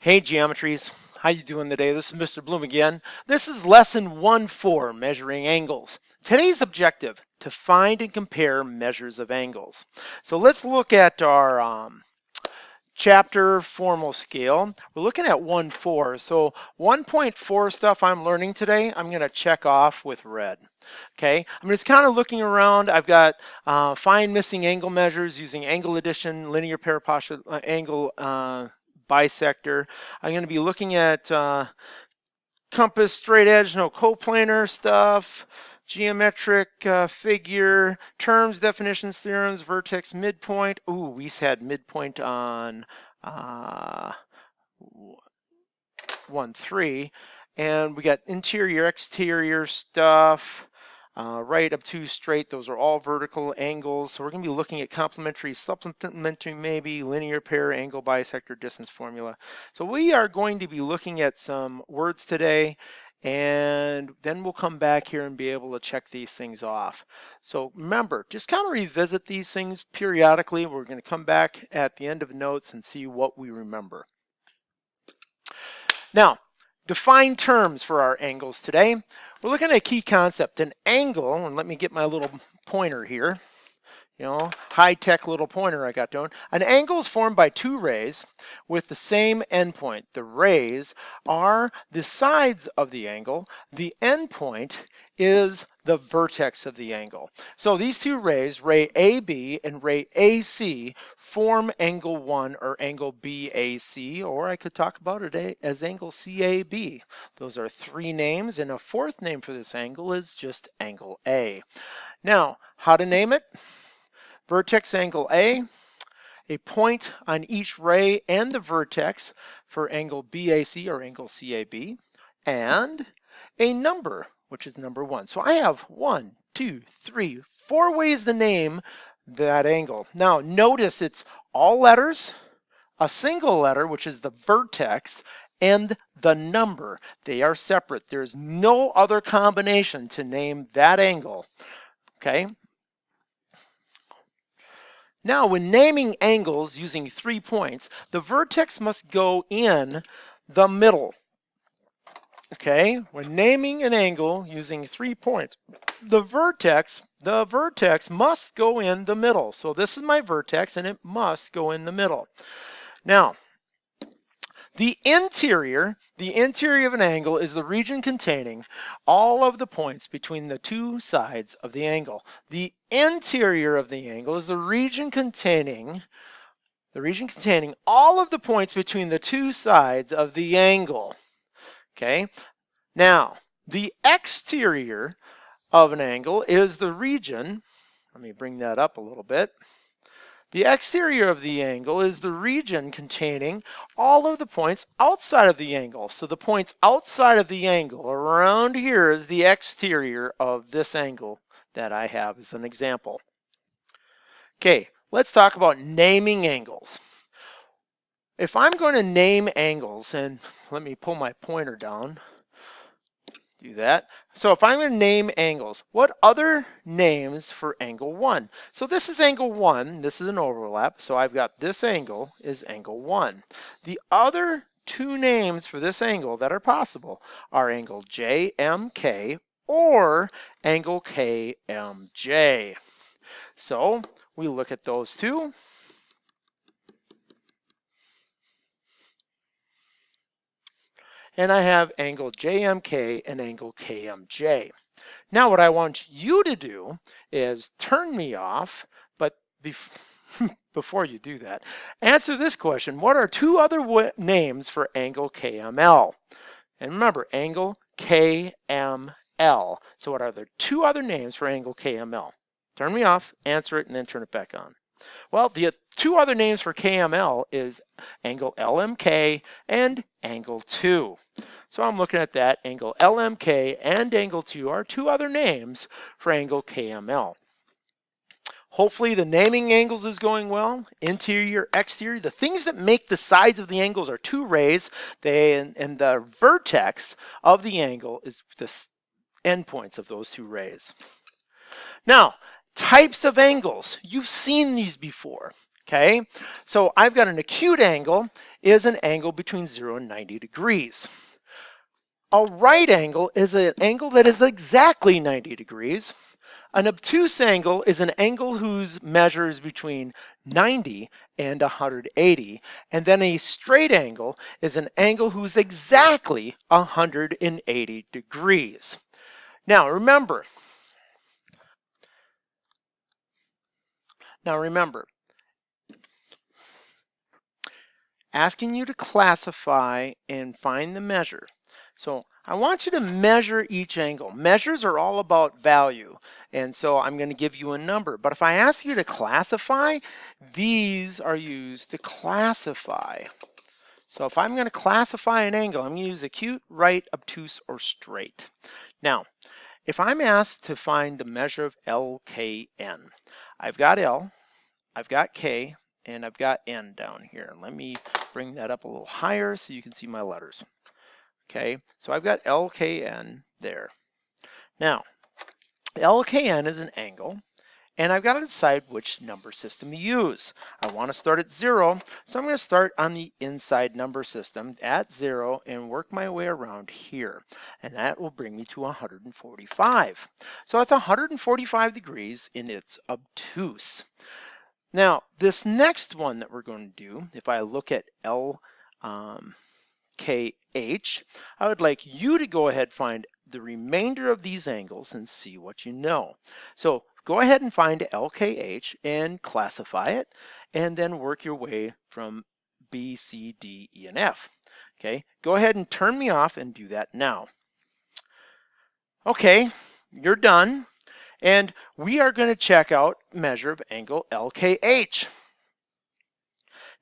Hey geometries, how you doing today? This is Mr. Bloom again. This is lesson 1-4, measuring angles. Today's objective, to find and compare measures of angles. So let's look at our chapter formal scale. We're looking at 1-4. So 1.4 stuff I'm learning today, I'm going to check off with red. Okay, I'm just kind of looking around. I've got find missing angle measures using angle addition, linear pair angle bisector. I'm going to be looking at compass, straight edge, no coplanar stuff, geometric figure, terms, definitions, theorems, vertex, midpoint. Ooh, we had midpoint on 1-3. And we got interior, exterior stuff. Right, obtuse, straight, those are all vertical angles. So we're going to be looking at complementary, supplementary, maybe linear pair, angle bisector, distance formula. So we are going to be looking at some words today, and then we'll come back here and be able to check these things off. So remember, just kind of revisit these things periodically. We're going to come back at the end of notes and see what we remember. Now, define terms for our angles today. We're looking at a key concept, an angle, and let me get my little pointer here. High-tech little pointer I got doing. An angle is formed by two rays with the same endpoint. The rays are the sides of the angle. The endpoint is the vertex of the angle. So these two rays, ray AB and ray AC, form angle 1 or angle BAC, or I could talk about it as angle CAB. Those are three names, and a fourth name for this angle is just angle A. Now, how to name it? Vertex angle A, a point on each ray and the vertex for angle BAC or angle CAB, and a number, which is number 1. So I have 1, 2, 3, 4 ways to name that angle. Now notice it's all letters, a single letter, which is the vertex, and the number. They are separate. There's no other combination to name that angle. Okay. Now, when naming angles using 3 points, the vertex must go in the middle. Okay, when naming an angle using 3 points, the vertex must go in the middle. So this is my vertex, and it must go in the middle. Now, the interior of an angle is the region containing all of the points between the two sides of the angle. The interior of the angle is the region containing all of the points between the two sides of the angle. Okay? Now, the exterior of an angle is the region, let me bring that up a little bit. The exterior of the angle is the region containing all of the points outside of the angle. So the points outside of the angle around here is the exterior of this angle that I have as an example. Okay, let's talk about naming angles. If I'm going to name angles, and let me pull my pointer down, do that. So if I'm going to name angles, what other names for angle 1? So this is angle 1, this is an overlap, so I've got this angle is angle 1. The other two names for this angle that are possible are angle JMK or angle KMJ. So we look at those two. And I have angle JMK and angle KMJ. Now what I want you to do is turn me off, but before you do that, answer this question. What are two other names for angle KML? And remember, angle KML. So what are the two other names for angle KML? Turn me off, answer it, and then turn it back on. Well, the two other names for KML is angle LMK and angle 2. So I'm looking at that. Angle LMK and angle 2 are two other names for angle KML. Hopefully the naming angles is going well. Interior, exterior. The things that make the sides of the angles are two rays. And the vertex of the angle is the endpoints of those two rays. Now, types of angles. You've seen these before. Okay, so I've got an acute angle is an angle between 0 and 90 degrees. A right angle is an angle that is exactly 90 degrees. An obtuse angle is an angle whose measure is between 90 and 180. And then a straight angle is an angle whose exactly 180 degrees. Now remember, asking you to classify and find the measure. So I want you to measure each angle. Measures are all about value. And so I'm going to give you a number. But if I ask you to classify, these are used to classify. So if I'm going to classify an angle, I'm going to use acute, right, obtuse, or straight. Now, if I'm asked to find the measure of LKN, I've got L, I've got K, and I've got N down here. Let me bring that up a little higher so you can see my letters. Okay, so I've got LKN there. Now, LKN is an angle, and I've got to decide which number system to use. I want to start at 0, so I'm going to start on the inside number system at 0 and work my way around here. And that will bring me to 145. So that's 145 degrees in its obtuse. Now, this next one that we're going to do, if I look at LKH, I would like you to go ahead and find the remainder of these angles and see what you know. So go ahead and find LKH and classify it, and then work your way from B, C, D, E, and F. Okay, go ahead and turn me off and do that now. Okay, you're done. And we are going to check out measure of angle LKH.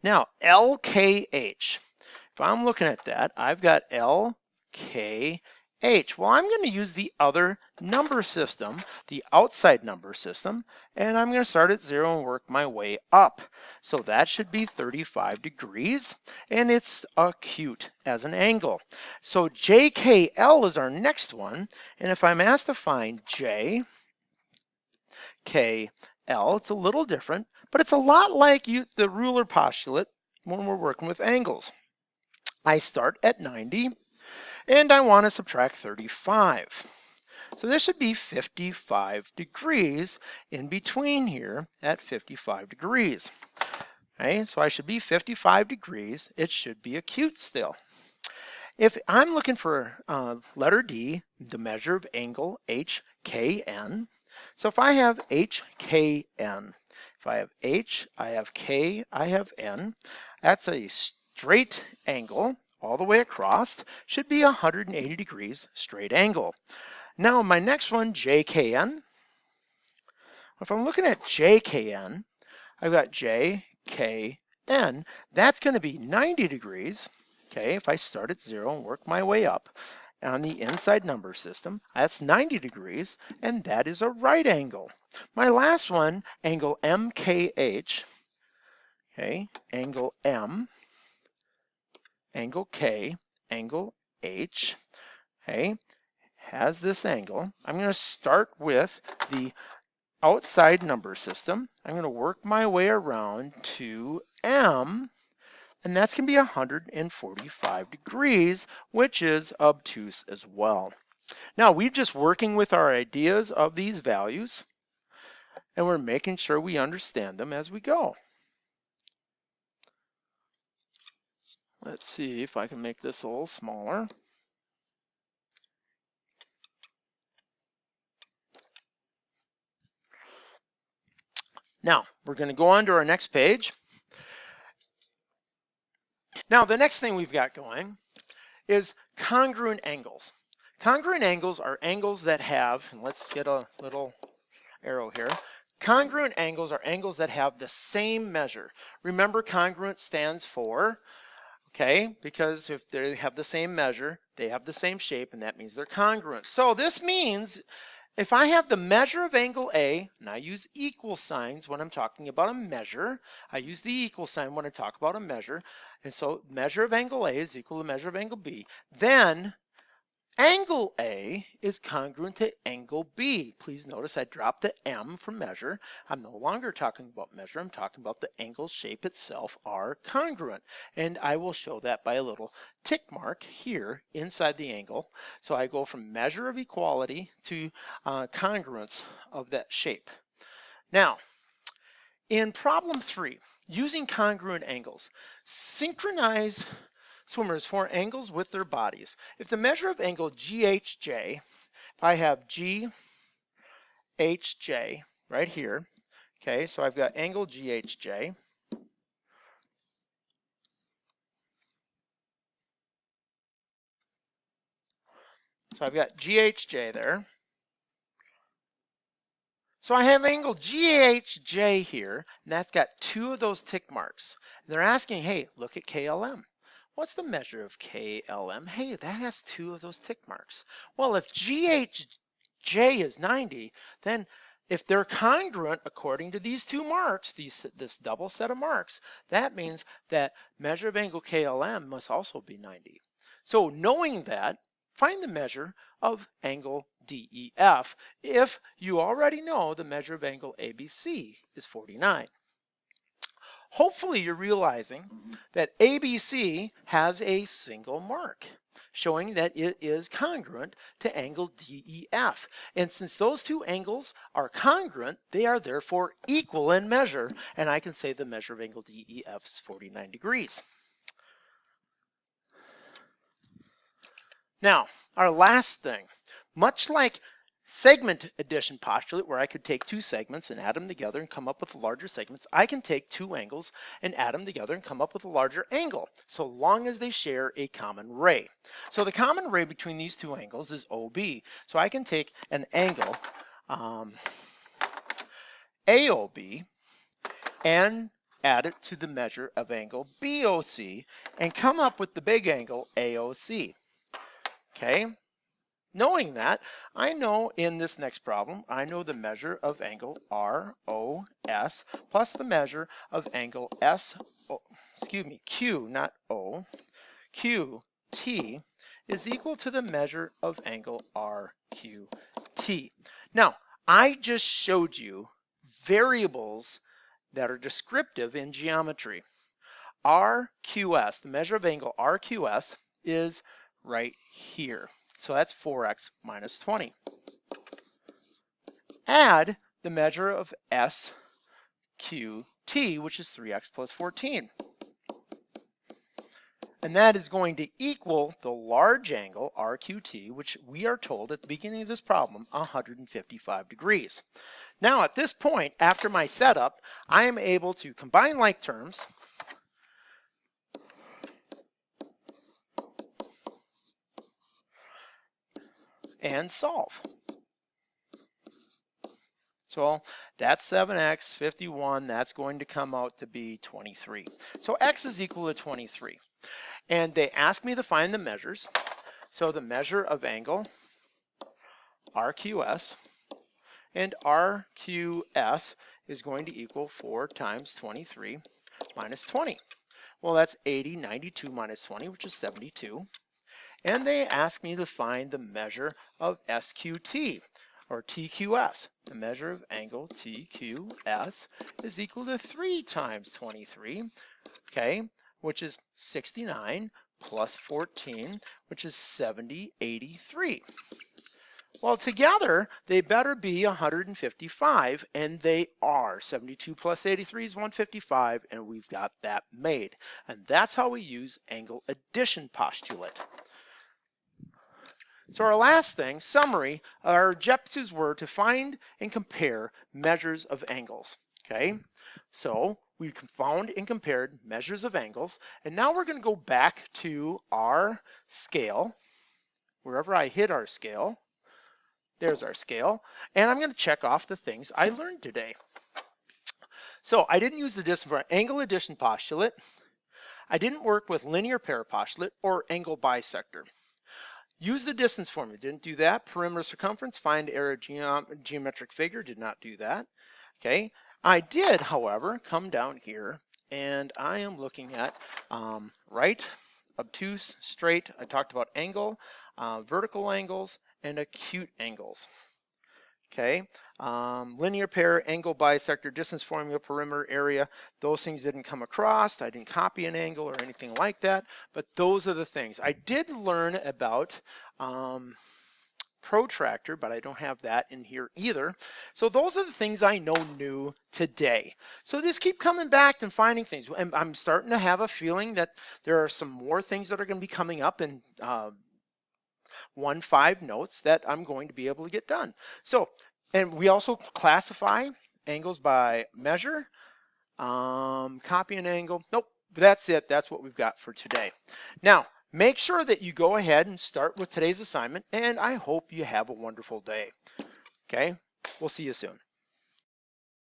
Now, LKH, if I'm looking at that, I've got LKH. Well, I'm going to use the other number system, the outside number system, and I'm going to start at 0 and work my way up. So that should be 35 degrees, and it's acute as an angle. So JKL is our next one, and if I'm asked to find JKL, it's a little different, but it's a lot like the ruler postulate when we're working with angles. I start at 90 and I want to subtract 35. So this should be 55 degrees in between here at 55 degrees. Okay, so I should be 55 degrees. It should be acute still. If I'm looking for letter D, the measure of angle HKN, so if I have HKN, if I have H, I have K, I have N, that's a straight angle all the way across, should be 180 degrees straight angle. Now my next one, JKN, if I'm looking at JKN, I've got JKN, that's going to be 90 degrees. Okay, if I start at 0 and work my way up on the inside number system, that's 90 degrees, and that is a right angle. My last one, angle MKH, okay, angle M, angle K, angle H, okay, has this angle. I'm going to start with the outside number system. I'm going to work my way around to M, and that's going to be 145 degrees, which is obtuse as well. Now, we're just working with our ideas of these values, and we're making sure we understand them as we go. Let's see if I can make this a little smaller. Now, we're going to go on to our next page. Now, the next thing we've got going is congruent angles. Congruent angles are angles that have, and let's get a little arrow here. Congruent angles are angles that have the same measure. Remember, congruent stands for, okay, because if they have the same measure, they have the same shape, and that means they're congruent. So this means if I have the measure of angle A, and I use equal signs when I'm talking about a measure, I use the equal sign when I talk about a measure, and so measure of angle A is equal to measure of angle B, then Angle A is congruent to angle B. Please notice I dropped the M from measure. I'm no longer talking about measure. I'm talking about the angle shape itself are congruent. And I will show that by a little tick mark here inside the angle. So I go from measure of equality to congruence of that shape. Now, in problem 3, using congruent angles, synchronize swimmers for angles with their bodies. If the measure of angle GHJ, if I have GHJ right here, okay, so I've got angle GHJ. So I've got GHJ there. So I have angle GHJ here, and that's got 2 of those tick marks. And they're asking, hey, look at KLM. What's the measure of KLM? Hey, that has 2 of those tick marks. Well, if GHJ is 90, then if they're congruent according to these 2 marks, this double set of marks, that means that measure of angle KLM must also be 90. So knowing that, find the measure of angle DEF if you already know the measure of angle ABC is 49. Hopefully you're realizing that ABC has a single mark, showing that it is congruent to angle DEF. And since those 2 angles are congruent, they are therefore equal in measure, and I can say the measure of angle DEF is 49 degrees. Now, our last thing, much like segment addition postulate, where I could take 2 segments and add them together and come up with larger segments, I can take 2 angles and add them together and come up with a larger angle, so long as they share a common ray. So the common ray between these 2 angles is OB. So I can take an angle AOB and add it to the measure of angle BOC and come up with the big angle AOC. Okay? Knowing that, I know in this next problem, I know the measure of angle ROS plus the measure of angle Q, not O, QT is equal to the measure of angle RQT. Now, I just showed you variables that are descriptive in geometry. RQS, the measure of angle RQS, is right here. So that's 4x minus 20. Add the measure of SQT, which is 3x plus 14. And that is going to equal the large angle RQT, which we are told at the beginning of this problem, 155 degrees. Now at this point, after my setup, I am able to combine like terms and solve. So that's 7x, 51, that's going to come out to be 23. So x is equal to 23. And they ask me to find the measures. So the measure of angle RQS and RQS is going to equal 4 times 23 minus 20. Well, that's 80, 92 minus 20, which is 72. And they ask me to find the measure of SQT, or TQS. The measure of angle TQS is equal to 3 times 23, okay, which is 69 plus 14, which is 70, 83. Well, together, they better be 155, and they are. 72 plus 83 is 155, and we've got that made. And that's how we use angle addition postulate. So our last thing, summary, our objectives were to find and compare measures of angles, okay? So we found and compared measures of angles, and now we're gonna go back to our scale, wherever I hit our scale. There's our scale, and I'm gonna check off the things I learned today. So I didn't use the distance for angle addition postulate. I didn't work with linear pair postulate or angle bisector. Use the distance formula, didn't do that. Perimeter circumference, find area geometric figure, did not do that. Okay, I did, however, come down here and I am looking at right obtuse, straight. I talked about angle, vertical angles, and acute angles. Okay, linear pair, angle, bisector, distance, formula, perimeter, area, those things didn't come across. I didn't copy an angle or anything like that, but those are the things. I did learn about protractor, but I don't have that in here either. So those are the things I know new today. So just keep coming back and finding things. And I'm starting to have a feeling that there are some more things that are going to be coming up in 1-5 notes that I'm going to be able to get done. So, and we also classify angles by measure, copy an angle. Nope, that's it. That's what we've got for today. Now, make sure that you go ahead and start with today's assignment, and I hope you have a wonderful day. Okay, we'll see you soon.